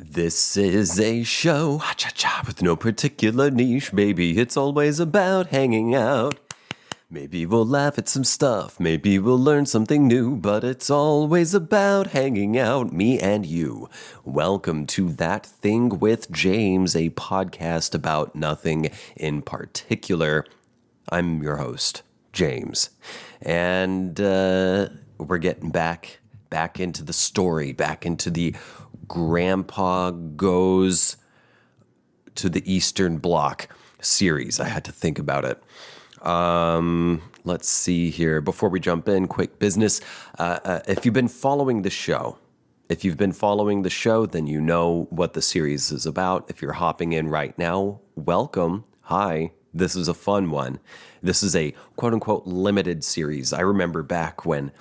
This is a show cha-cha, with no particular niche, baby. It's always about hanging out. Maybe we'll laugh at some stuff, maybe we'll learn something new, but it's always about hanging out, me and you. Welcome to That Thing with James, a podcast about nothing in particular. I'm your host, James, and we're getting back into the story, back into the Grandpa Goes to the Eastern Bloc series. I had to think about it. Let's see here. Before we jump in, quick business. If you've been following the show, then you know what the series is about. If you're hopping in right now, welcome. Hi. This is a fun one. This is a quote-unquote limited series. I remember back when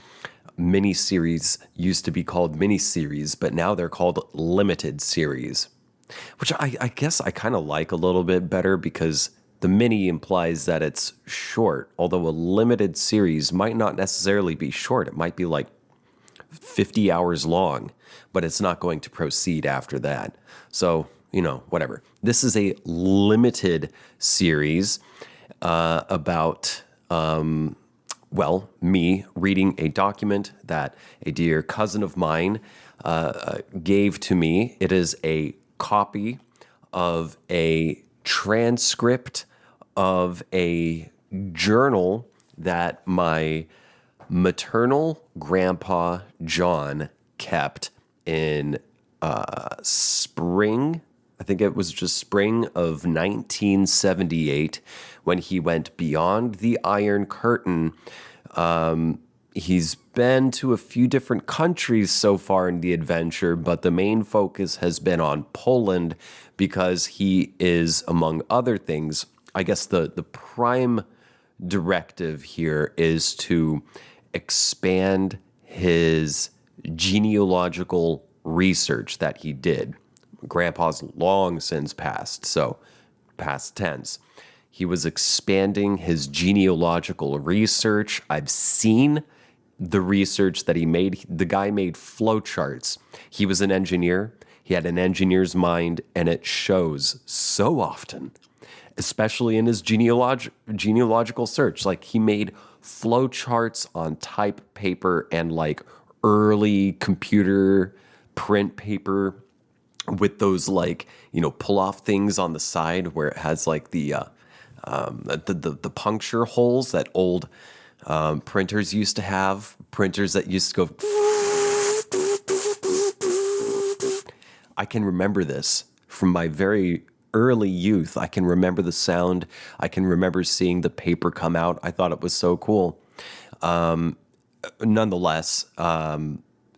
miniseries used to be called miniseries, but now they're called limited series, which I guess I kind of like a little bit better because the mini implies that it's short, although a limited series might not necessarily be short. It might be like 50 hours long, but it's not going to proceed after that. So, whatever. This is a limited series about me reading a document that a dear cousin of mine gave to me. It is a copy of a transcript of a journal that my maternal grandpa John kept in spring. I think it was just spring of 1978 when he went beyond the Iron Curtain. He's been to a few different countries so far in the adventure, but the main focus has been on Poland because he is, among other things, I guess the prime directive here is to expand his genealogical research that he did. Grandpa's long since passed, so past tense. He was expanding his genealogical research. I've seen the research that he made. The guy made flowcharts. He was an engineer. He had an engineer's mind, and it shows so often, especially in his genealogical search. Like, he made flowcharts on type paper and like early computer print paper with those pull off things on the side where it has like the puncture holes that old printers used to have. Printers that used to go. I can remember this from my very early youth. I can remember the sound. I can remember seeing the paper come out. I thought it was so cool. Nonetheless,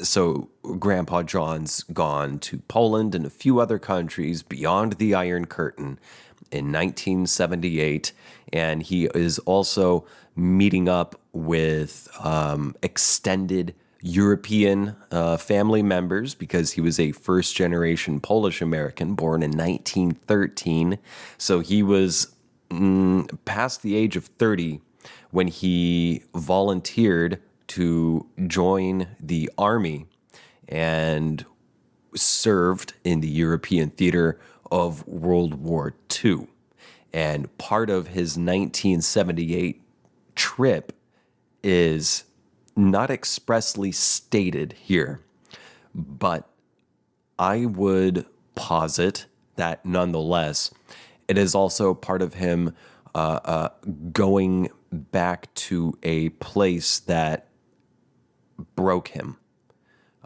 so Grandpa John's gone to Poland and a few other countries beyond the Iron Curtain in 1978, and he is also meeting up with extended European family members because he was a first-generation Polish American born in 1913. So he was past the age of 30 when he volunteered to join the army and served in the European theater of World War II. And part of his 1978 trip is not expressly stated here, but I would posit that nonetheless, it is also part of him going back to a place that broke him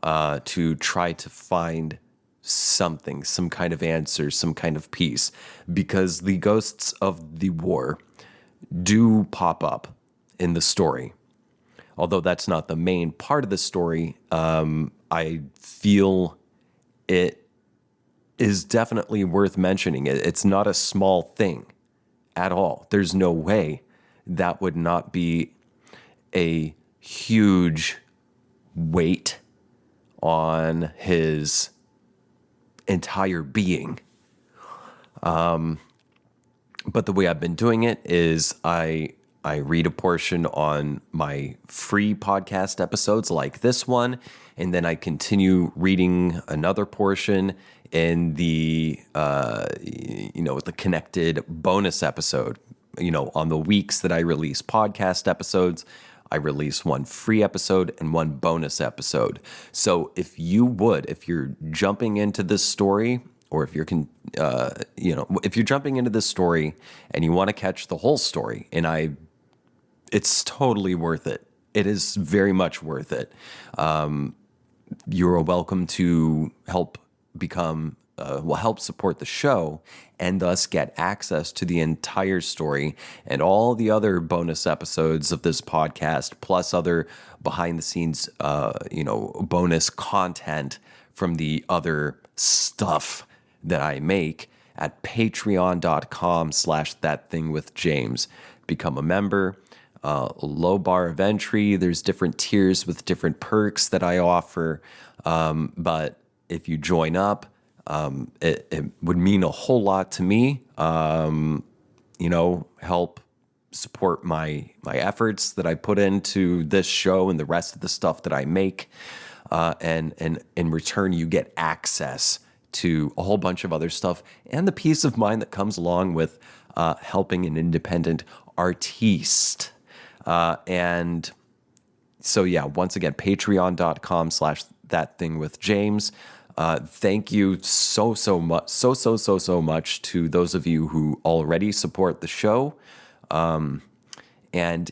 to try to find something, some kind of answer, some kind of peace, because the ghosts of the war do pop up in the story. Although that's not the main part of the story, I feel it is definitely worth mentioning. It's not a small thing at all. There's no way that would not be a huge weight on his entire being. But the way I've been doing it is I I read a portion on my free podcast episodes like this one, and then I continue reading another portion in the the connected bonus episode. On the weeks that I release podcast episodes, I release one free episode and one bonus episode. So if you're jumping into this story, or if if you're jumping into this story and you want to catch the whole story, it's totally worth it. It is very much worth it. You're welcome to help help support the show and thus get access to the entire story and all the other bonus episodes of this podcast, plus other behind the scenes, bonus content from the other stuff that I make at patreon.com/ThatThingWithJames. Become a member. Low bar of entry. There's different tiers with different perks that I offer. But if you join up, it would mean a whole lot to me. Help support my efforts that I put into this show and the rest of the stuff that I make. And in return, you get access to a whole bunch of other stuff and the peace of mind that comes along with helping an independent artiste. And so, yeah, once again, patreon.com/ThatThingWithJames. Thank you so much to those of you who already support the show. And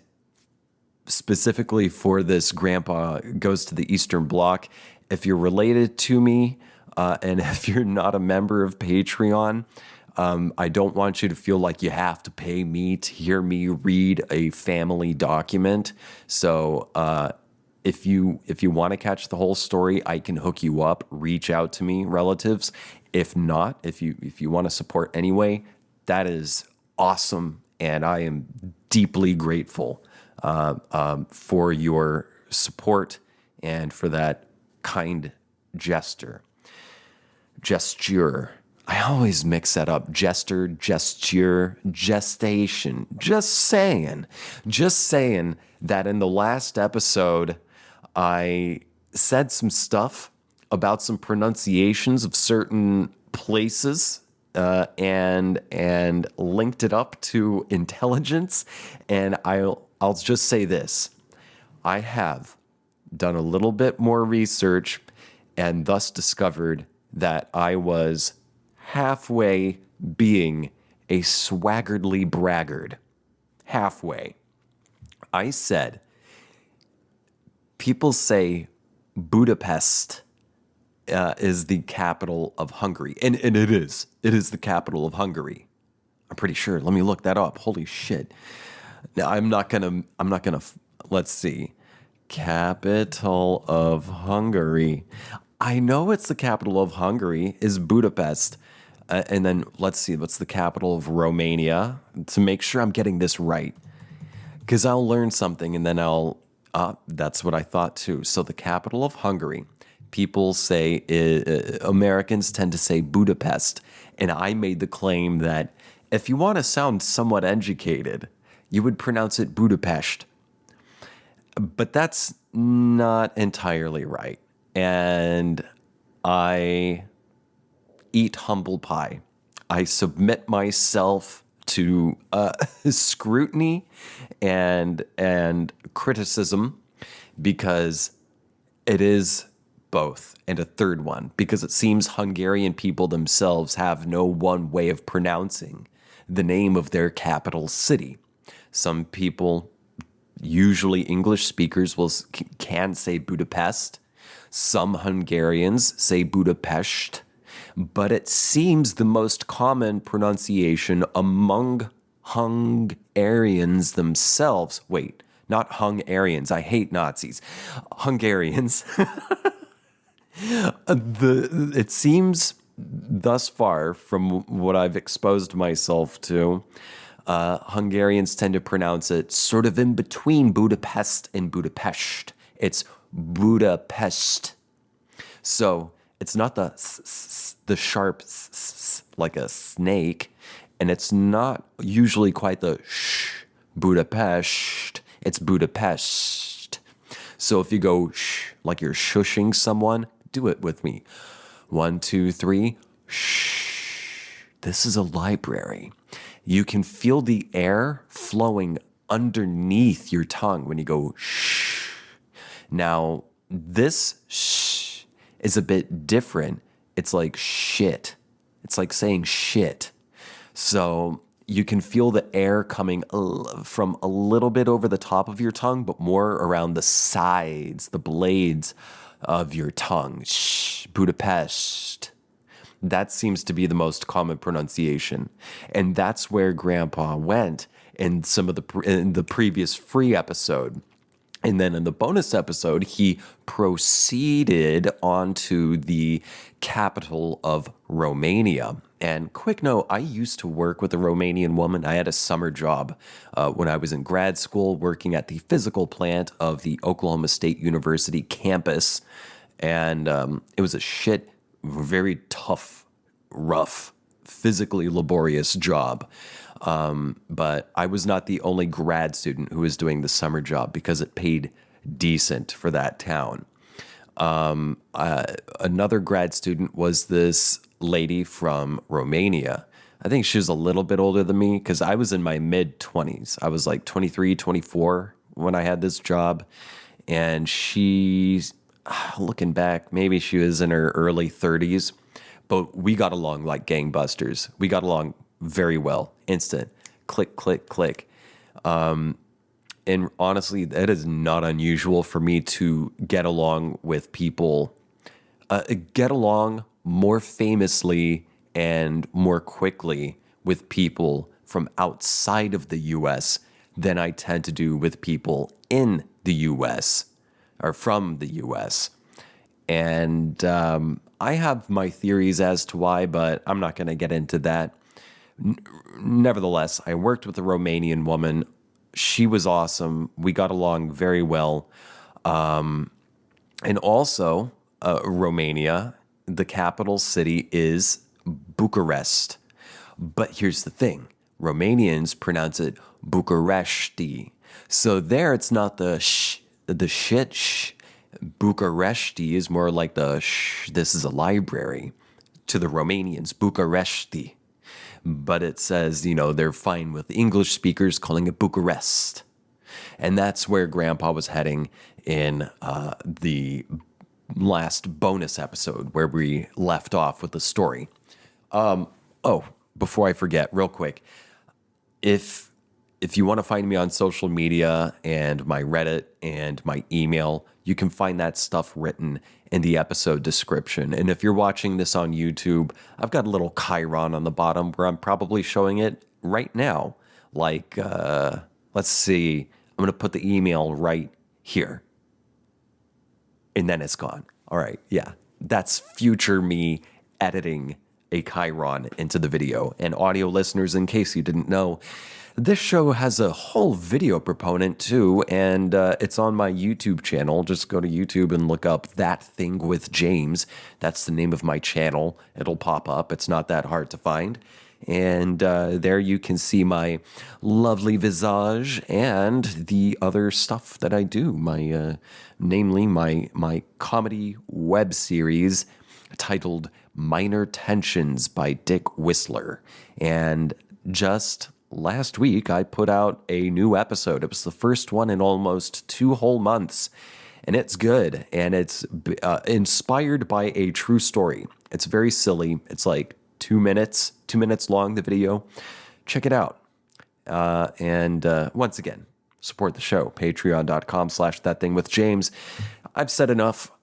specifically for this Grandpa Goes to the Eastern Bloc, if you're related to me, and if you're not a member of Patreon, I don't want you to feel like you have to pay me to hear me read a family document. So if you want to catch the whole story, I can hook you up. Reach out to me, relatives. If not, if you want to support anyway, that is awesome, and I am deeply grateful for your support and for that kind gesture. I always mix that up. Gesture, gestation. Just saying that in the last episode, I said some stuff about some pronunciations of certain places and linked it up to intelligence. And I'll just say this. I have done a little bit more research and thus discovered that I was halfway being a swaggerly braggart. Halfway. I said, people say Budapest is the capital of Hungary. And it is. It is the capital of Hungary. I'm pretty sure. Let me look that up. Holy shit. Now, I'm not gonna, let's see. Capital of Hungary. I know it's the capital of Hungary is Budapest. And then let's see, what's the capital of Romania? To make sure I'm getting this right. Because I'll learn something and then that's what I thought too. So the capital of Hungary, people say, Americans tend to say Budapest. And I made the claim that if you want to sound somewhat educated, you would pronounce it Budapest. But that's not entirely right. And I eat humble pie. I submit myself to scrutiny and criticism because it is both. And a third one, because it seems Hungarian people themselves have no one way of pronouncing the name of their capital city. Some people, usually English speakers, can say Budapest. Some Hungarians say Budapest, but it seems the most common pronunciation among Hungarians themselves. Wait, not Hungarians. I hate Nazis. Hungarians. It seems thus far from what I've exposed myself to, Hungarians tend to pronounce it sort of in between Budapest and Budapest. It's Budapest. So it's not the sharp like a snake, and it's not usually quite the sh Budapest, it's Budapest. So if you go shh, like you're shushing someone, do it with me. 1, 2, 3, shh. This is a library. You can feel the air flowing underneath your tongue when you go shh. Now, this shh is a bit different. It's like shit. It's like saying shit. So you can feel the air coming from a little bit over the top of your tongue, but more around the sides, the blades of your tongue. Shh, Budapest. That seems to be the most common pronunciation. And that's where Grandpa went in in the previous free episode. And then in the bonus episode, he proceeded onto the capital of Romania. And quick note, I used to work with a Romanian woman. I had a summer job when I was in grad school working at the physical plant of the Oklahoma State University campus. And it was a very tough, rough, physically laborious job. But I was not the only grad student who was doing the summer job because it paid decent for that town. Another grad student was this lady from Romania. I think she was a little bit older than me because I was in my mid-20s. I was like 23, 24 when I had this job. And she's, looking back, maybe she was in her early 30s. But we got along like gangbusters. We got along very well. Instant. Click, click, click. And honestly, that is not unusual for me to get along with people, get along more famously and more quickly with people from outside of the U.S. than I tend to do with people in the U.S. or from the U.S. And I have my theories as to why, but I'm not going to get into that. Nevertheless, I worked with a Romanian woman. She was awesome. We got along very well. And also, Romania, the capital city is Bucharest. But here's the thing. Romanians pronounce it Bucuresti. So there it's not the shit sh. Bucuresti is more like the shh, this is a library. To the Romanians, Bucuresti. But it says, they're fine with English speakers calling it Bucharest. And that's where Grandpa was heading in the last bonus episode where we left off with the story. Before I forget, real quick, if you want to find me on social media and my Reddit and my email, you can find that stuff written in the episode description. And if you're watching this on YouTube, I've got a little chyron on the bottom where I'm probably showing it right now. Like, let's see, I'm going to put the email right here. And then it's gone. All right, yeah. That's future me editing a chyron into the video. And audio listeners, in case you didn't know, this show has a whole video proponent too, and it's on my YouTube channel. Just go to YouTube and look up ThatThingWithJames. That's the name of my channel. It'll pop up. It's not that hard to find. And there you can see my lovely visage and the other stuff that I do. Namely my comedy web series titled Minor Tensions by Dick Whistler. And just last week, I put out a new episode. It was the first one in almost 2 whole months, and it's good, and it's inspired by a true story. It's very silly. It's like 2 minutes long, the video. Check it out. And once again, support the show, patreon.com/thatthingwithjames. I've said enough.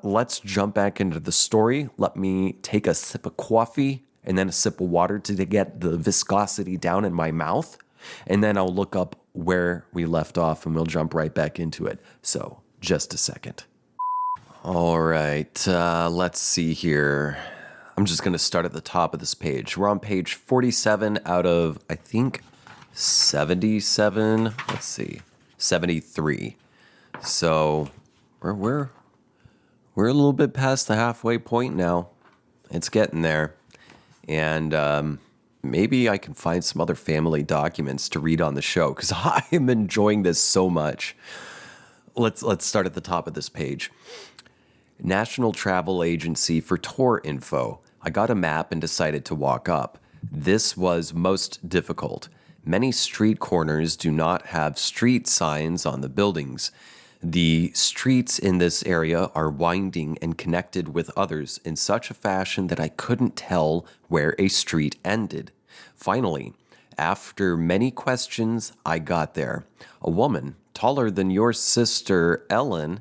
Let's jump back into the story. Let me take a sip of coffee and then a sip of water to get the viscosity down in my mouth. And then I'll look up where we left off and we'll jump right back into it. So just a second. All right, let's see here. I'm just going to start at the top of this page. We're on page 47 out of, I think, 77. Let's see, 73. So we're a little bit past the halfway point now. It's getting there. And maybe I can find some other family documents to read on the show because I am enjoying this so much. Let's start at the top of this page. National Travel Agency for tour info. I got a map and decided to walk up. This was most difficult. Many street corners do not have street signs on the buildings. The streets in this area are winding and connected with others in such a fashion that I couldn't tell where a street ended. Finally, after many questions, I got there. A woman, taller than your sister Ellen,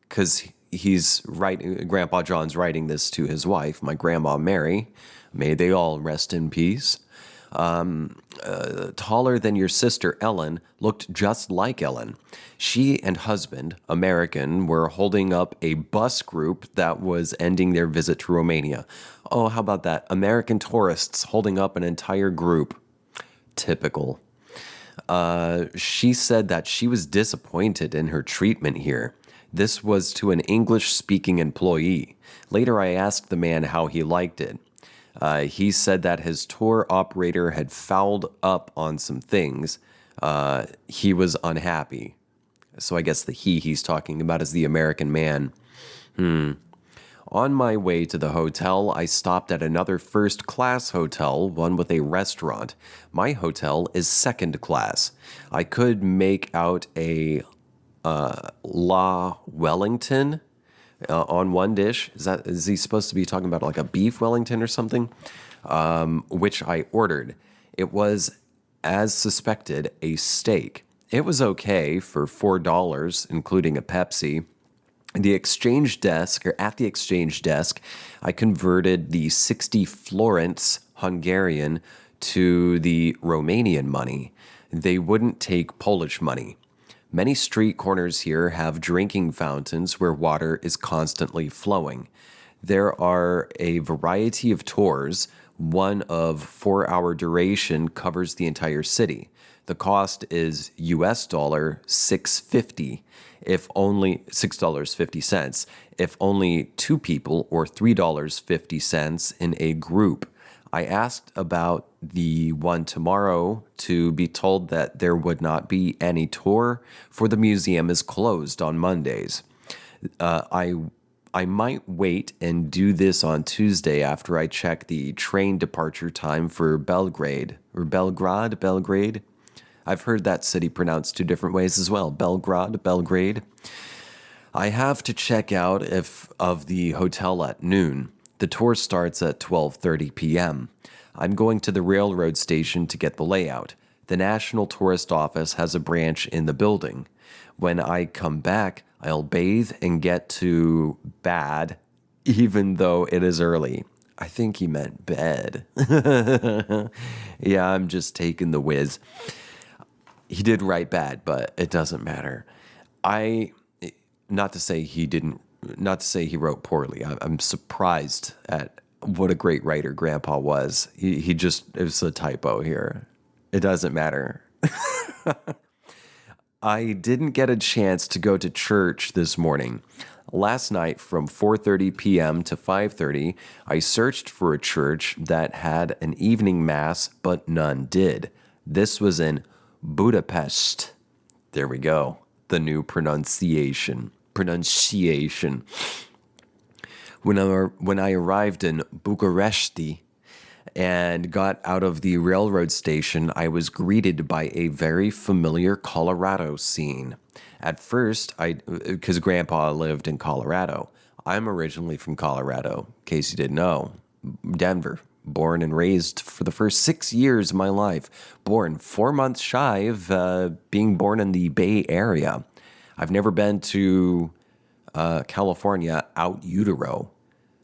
because he's writing, Grandpa John's writing this to his wife, my grandma Mary. May they all rest in peace. Taller than your sister Ellen, looked just like Ellen. She and husband, American, were holding up a bus group that was ending their visit to Romania. Oh, how about that? American tourists holding up an entire group. Typical. She said that she was disappointed in her treatment here. This was to an English-speaking employee. Later, I asked the man how he liked it. He said that his tour operator had fouled up on some things. He was unhappy. So I guess the he's talking about is the American man. On my way to the hotel, I stopped at another first-class hotel, one with a restaurant. My hotel is second class. I could make out a La Wellington on one dish. Is he supposed to be talking about like a beef Wellington or something? Which I ordered. It was, as suspected, a steak. It was okay for $4, including a Pepsi. At the exchange desk, I converted the 60 florins Hungarian to the Romanian money. They wouldn't take Polish money. Many street corners here have drinking fountains where water is constantly flowing. There are a variety of tours. One of 4-hour duration covers the entire city. The cost is US dollar $6.50, if only $6.50, if only 2 people, or $3.50 in a group. I asked about the one tomorrow to be told that there would not be any tour, for the museum is closed on Mondays. I might wait and do this on Tuesday after I check the train departure time for Belgrade. I've heard that city pronounced 2 different ways as well. Belgrade. I have to check out of the hotel at noon. The tour starts at 12:30 p.m. I'm going to the railroad station to get the layout. The National Tourist Office has a branch in the building. When I come back, I'll bathe and get to bad, even though it is early. I think he meant bed. Yeah, I'm just taking the whiz. He did write bad, but it doesn't matter. Not to say he wrote poorly. I'm surprised at what a great writer Grandpa was. It was a typo here. It doesn't matter. I didn't get a chance to go to church this morning. Last night from 4:30 p.m. to 5:30, I searched for a church that had an evening mass, but none did. This was in Budapest. There we go. The new pronunciation. When I arrived in Bucharesti and got out of the railroad station, I was greeted by a very familiar Colorado scene. At first, because Grandpa lived in Colorado. I'm originally from Colorado, in case you didn't know. Denver. Born and raised for the first 6 years of my life. Born 4 months shy of being born in the Bay Area. I've never been to California out utero.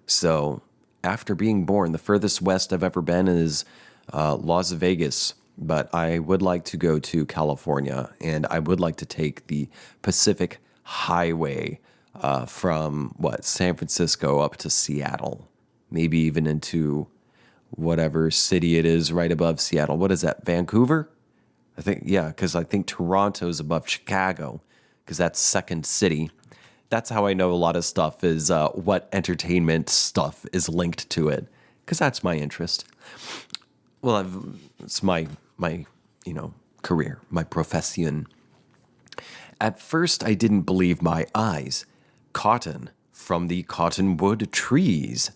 So after being born, the furthest west I've ever been is Las Vegas. But I would like to go to California, and I would like to take the Pacific Highway from, San Francisco up to Seattle. Maybe even into whatever city it is right above Seattle. What is that, Vancouver? I think, yeah, because I think Toronto's above Chicago, because that's second city. That's how I know a lot of stuff is what entertainment stuff is linked to it, because that's my interest. Well, it's my career, my profession. At first, I didn't believe my eyes. Cotton from the cottonwood trees.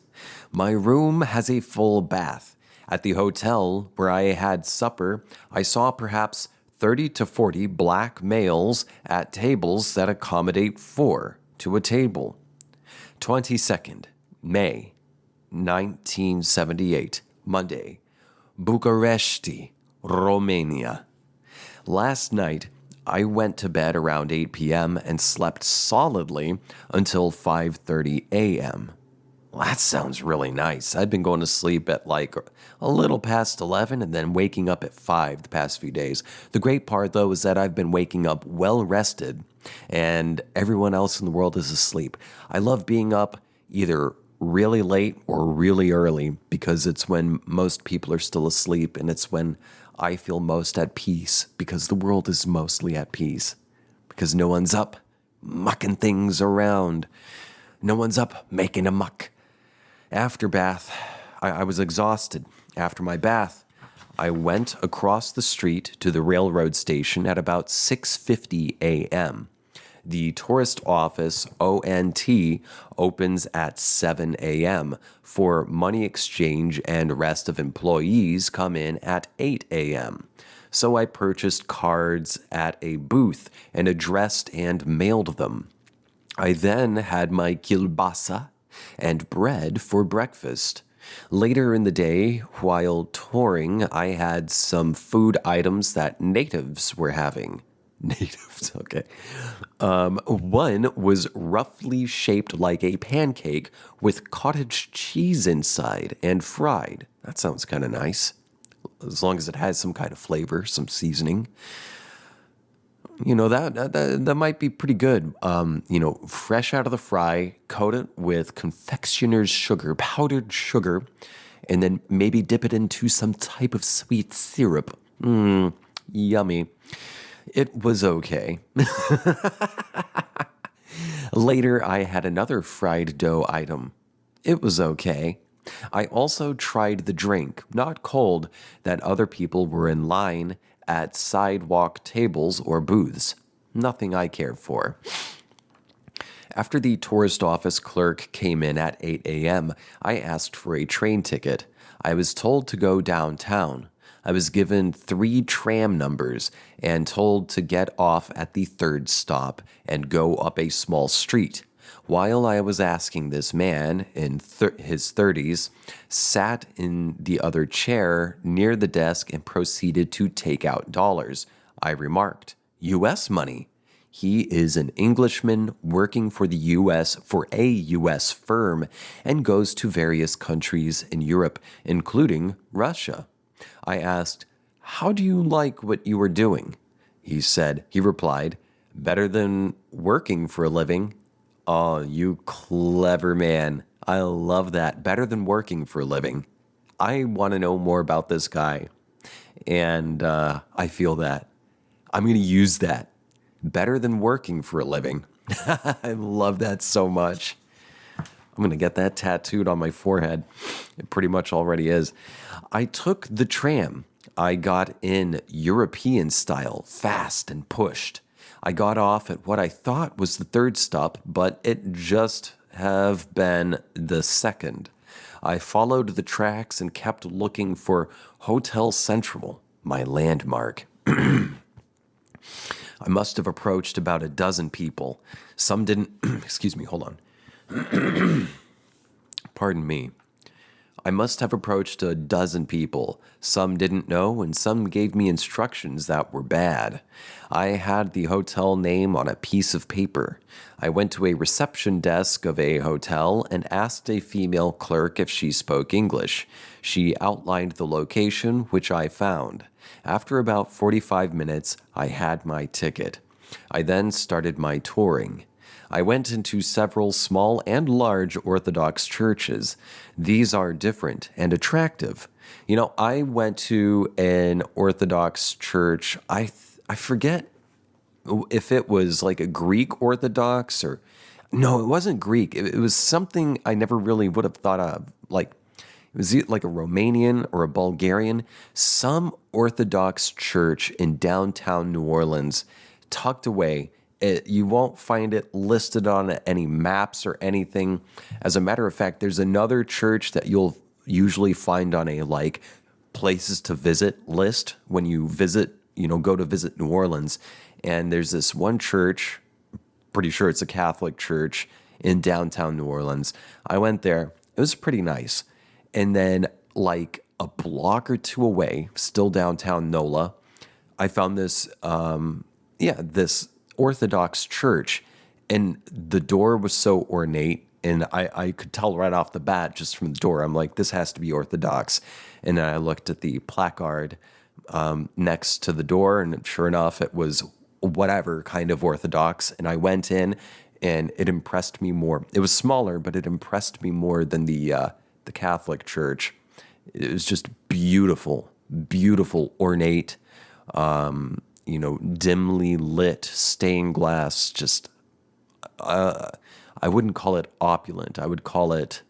My room has a full bath. At the hotel where I had supper, I saw perhaps 30 to 40 black males at tables that accommodate four to a table. 22nd May 1978, Monday, Bucharesti, Romania. Last night, I went to bed around 8 p.m. and slept solidly until 5:30 a.m. Well, that sounds really nice. I've been going to sleep at like a little past 11 and then waking up at 5 the past few days. The great part, though, is that I've been waking up well rested and everyone else in the world is asleep. I love being up either really late or really early because it's when most people are still asleep and it's when I feel most at peace because the world is mostly at peace because no one's up mucking things around. No one's up making a muck. After bath, I was exhausted. After my bath, I went across the street to the railroad station at about 6:50 a.m. The tourist office, ONT, opens at 7 a.m. For money exchange and rest of employees come in at 8 a.m. So I purchased cards at a booth and addressed and mailed them. I then had my kielbasa and bread for breakfast. Later in the day, while touring, I had some food items that natives were having. Natives, okay. One was roughly shaped like a pancake with cottage cheese inside and fried. That sounds kind of nice, as long as it has some kind of flavor, some seasoning. That might be pretty good. Fresh out of the fry, coat it with confectioner's sugar, powdered sugar, and then maybe dip it into some type of sweet syrup. Yummy. It was okay. Later, I had another fried dough item. It was okay. I also tried the drink, not cold, that other people were in line at sidewalk tables or booths. Nothing I cared for. After the tourist office clerk came in at 8 a.m., I asked for a train ticket. I was told to go downtown. I was given 3 tram numbers and told to get off at the third stop and go up a small street. While I was asking, this man in his 30s sat in the other chair near the desk and proceeded to take out dollars. I remarked, U.S. money. He is an Englishman working for a U.S. firm and goes to various countries in Europe, including Russia. I asked, how do you like what you are doing? He replied, better than working for a living. Oh, you clever man. I love that. Better than working for a living. I want to know more about this guy. And I feel that. I'm going to use that. Better than working for a living. I love that so much. I'm going to get that tattooed on my forehead. It pretty much already is. I took the tram. I got in European style, fast and pushed. I got off at what I thought was the third stop, but it just have been the second. I followed the tracks and kept looking for Hotel Central, my landmark. I must have approached about a dozen people. Some didn't, excuse me, hold on. Pardon me. I must have approached a dozen people. Some didn't know, and some gave me instructions that were bad. I had the hotel name on a piece of paper. I went to a reception desk of a hotel and asked a female clerk if she spoke English. She outlined the location, which I found. After about 45 minutes, I had my ticket. I then started my touring. I went into several small and large Orthodox churches. These are different and attractive. I went to an Orthodox church. I forget if it was like a Greek Orthodox or... No, it wasn't Greek. It was something I never really would have thought of. Like, it was it like a Romanian or a Bulgarian, some Orthodox church in downtown New Orleans, tucked away. You won't find it listed on any maps or anything. As a matter of fact, there's another church that you'll usually find on a like places to visit list when you visit, go to visit New Orleans. And there's this one church, pretty sure it's a Catholic church in downtown New Orleans. I went there. It was pretty nice. And then like a block or two away, still downtown NOLA, I found this, this Orthodox church, and the door was so ornate, and I could tell right off the bat just from the door. I'm like, this has to be Orthodox. And then I looked at the placard next to the door, and sure enough, it was whatever kind of Orthodox. And I went in, and it impressed me more. It was smaller, but it impressed me more than the Catholic church. It was just beautiful, beautiful, ornate, dimly lit stained glass. Just, I wouldn't call it opulent. I would call it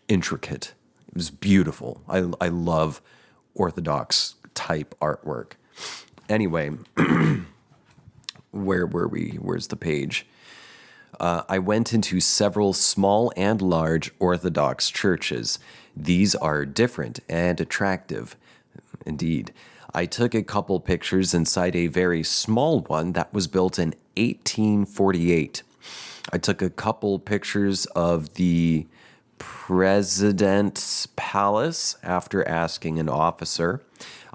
intricate. It was beautiful. I love Orthodox type artwork. Anyway, where were we? Where's the page? I went into several small and large Orthodox churches. These are different and attractive. Indeed. I took a couple pictures inside a very small one that was built in 1848. I took a couple pictures of the President's Palace after asking an officer.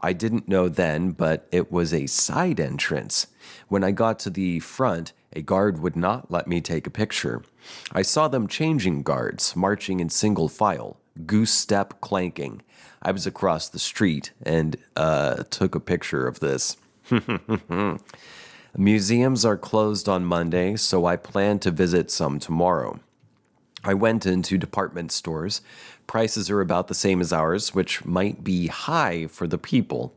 I didn't know then, but it was a side entrance. When I got to the front, a guard would not let me take a picture. I saw them changing guards, marching in single file, goose step clanking. I was across the street and took a picture of this. Museums are closed on Monday, so I plan to visit some tomorrow. I went into department stores. Prices are about the same as ours, which might be high for the people.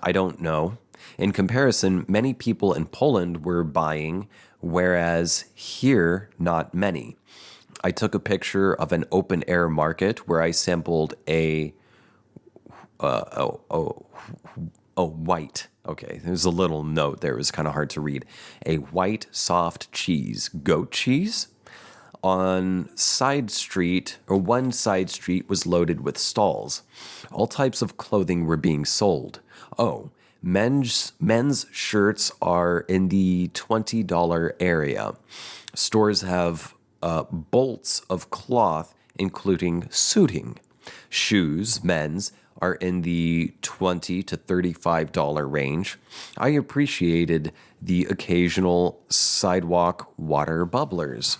I don't know. In comparison, many people in Poland were buying, whereas here, not many. I took a picture of an open-air market where I sampled a white. Okay, there's a little note there. It was kind of hard to read. A white, soft cheese. Goat cheese? One side street was loaded with stalls. All types of clothing were being sold. Oh, men's shirts are in the $20 area. Stores have bolts of cloth, including suiting. Shoes, men's, are in the $20 to $35 range. I appreciated the occasional sidewalk water bubblers.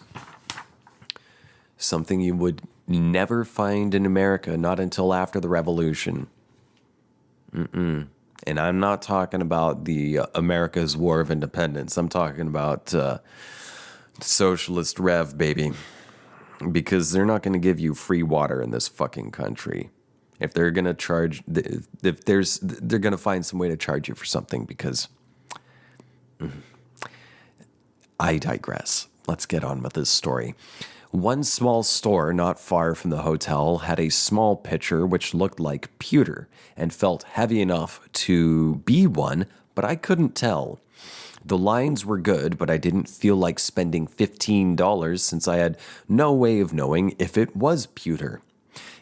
Something you would never find in America, not until after the revolution. And I'm not talking about the America's War of Independence. I'm talking about socialist rev, baby. Because they're not going to give you free water in this fucking country. If they're going to charge, they're going to find some way to charge you for something because I digress. Let's get on with this story. One small store not far from the hotel had a small pitcher which looked like pewter and felt heavy enough to be one, but I couldn't tell. The lines were good, but I didn't feel like spending $15 since I had no way of knowing if it was pewter.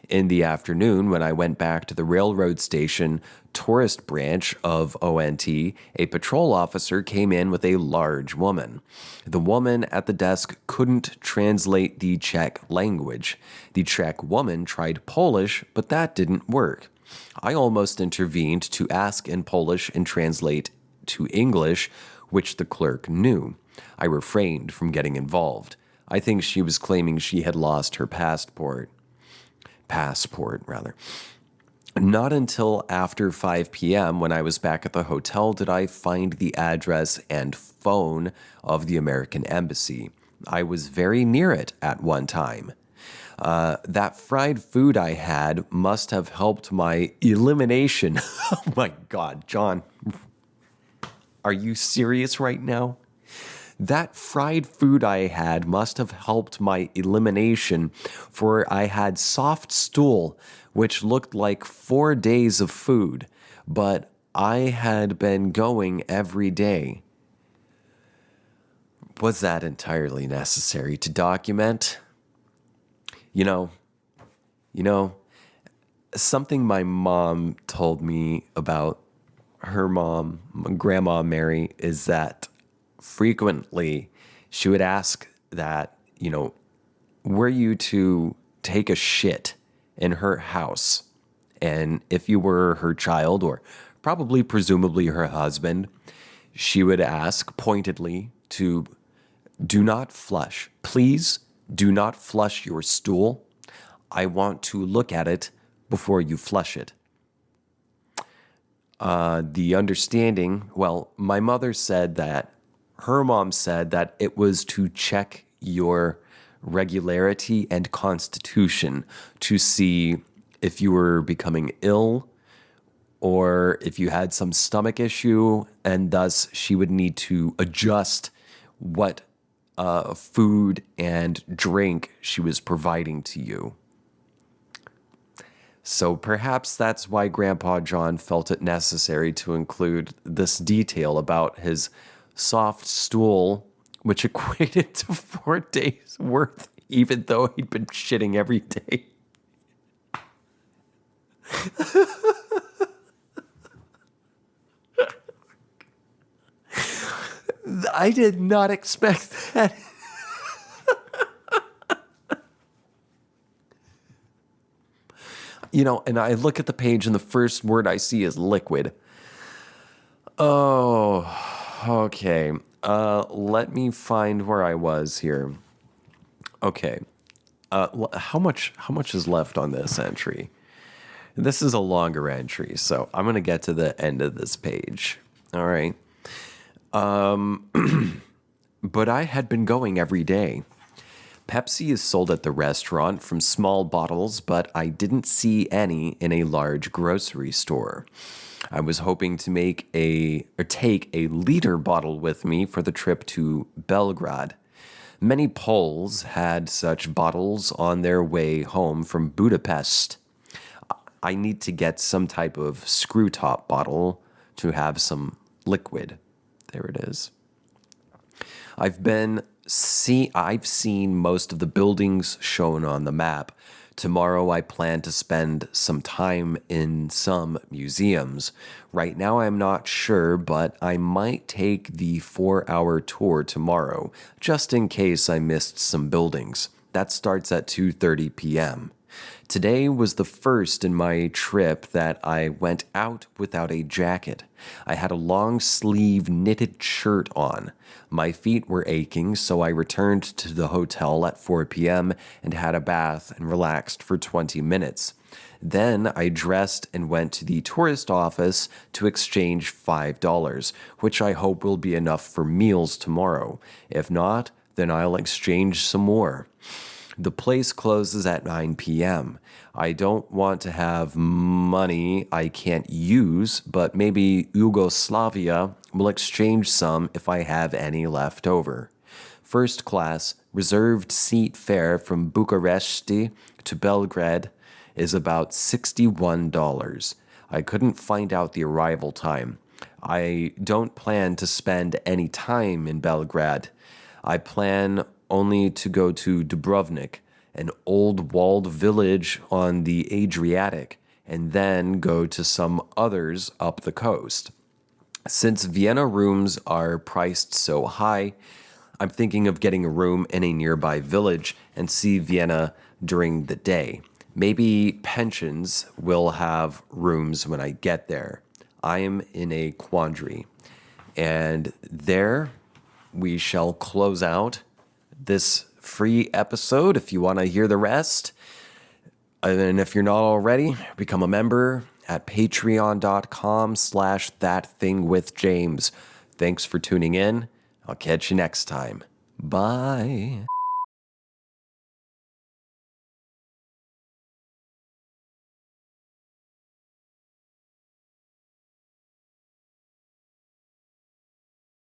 In the afternoon, when I went back to the railroad station tourist branch of ONT, a patrol officer came in with a large woman. The woman at the desk couldn't translate the Czech language. The Czech woman tried Polish, but that didn't work. I almost intervened to ask in Polish and translate to English, which the clerk knew. I refrained from getting involved. I think she was claiming she had lost her passport. Not until after 5 p.m. when I was back at the hotel did I find the address and phone of the American Embassy. I was very near it at one time. That fried food I had must have helped my elimination. Oh my God, John. Are you serious right now? That fried food I had must have helped my elimination, for I had soft stool which looked like 4 days of food, but I had been going every day. Was that entirely necessary to document? You know, something my mom told me about her mom, my Grandma Mary, is that frequently she would ask that, were you to take a shit in her house? And if you were her child, or probably presumably her husband, she would ask pointedly to do not flush. Please do not flush your stool. I want to look at it before you flush it. The understanding, well, my mother said that her mom said that it was to check your regularity and constitution to see if you were becoming ill or if you had some stomach issue, and thus she would need to adjust what food and drink she was providing to you. So perhaps that's why Grandpa John felt it necessary to include this detail about his soft stool, which equated to 4 days' worth, even though he'd been shitting every day. I did not expect that. And I look at the page and the first word I see is liquid. Oh, okay. Let me find where I was here. Okay. How much is left on this entry? This is a longer entry, so I'm going to get to the end of this page. All right. But I had been going every day. Pepsi is sold at the restaurant from small bottles, but I didn't see any in a large grocery store. I was hoping to take a liter bottle with me for the trip to Belgrade. Many Poles had such bottles on their way home from Budapest. I need to get some type of screw top bottle to have some liquid. There it is. I've seen most of the buildings shown on the map. Tomorrow I plan to spend some time in some museums. Right now I'm not sure, but I might take the 4-hour tour tomorrow, just in case I missed some buildings. That starts at 2:30 p.m. Today was the first in my trip that I went out without a jacket. I had a long sleeve knitted shirt on. My feet were aching, so I returned to the hotel at 4 p.m. and had a bath and relaxed for 20 minutes. Then I dressed and went to the tourist office to exchange $5, which I hope will be enough for meals tomorrow. If not, then I'll exchange some more. The place closes at 9 p.m. I don't want to have money I can't use, but maybe Yugoslavia will exchange some if I have any left over. First class, reserved seat fare from Bucharest to Belgrade is about $61. I couldn't find out the arrival time. I don't plan to spend any time in Belgrade. I plan only to go to Dubrovnik, an old walled village on the Adriatic, and then go to some others up the coast. Since Vienna rooms are priced so high, I'm thinking of getting a room in a nearby village and see Vienna during the day. Maybe pensions will have rooms when I get there. I am in a quandary. And there we shall close out this free episode. If you want to hear the rest, and if you're not already, become a member at patreon.com/ThatThingWithJames. Thanks for tuning in. I'll catch you next time. Bye.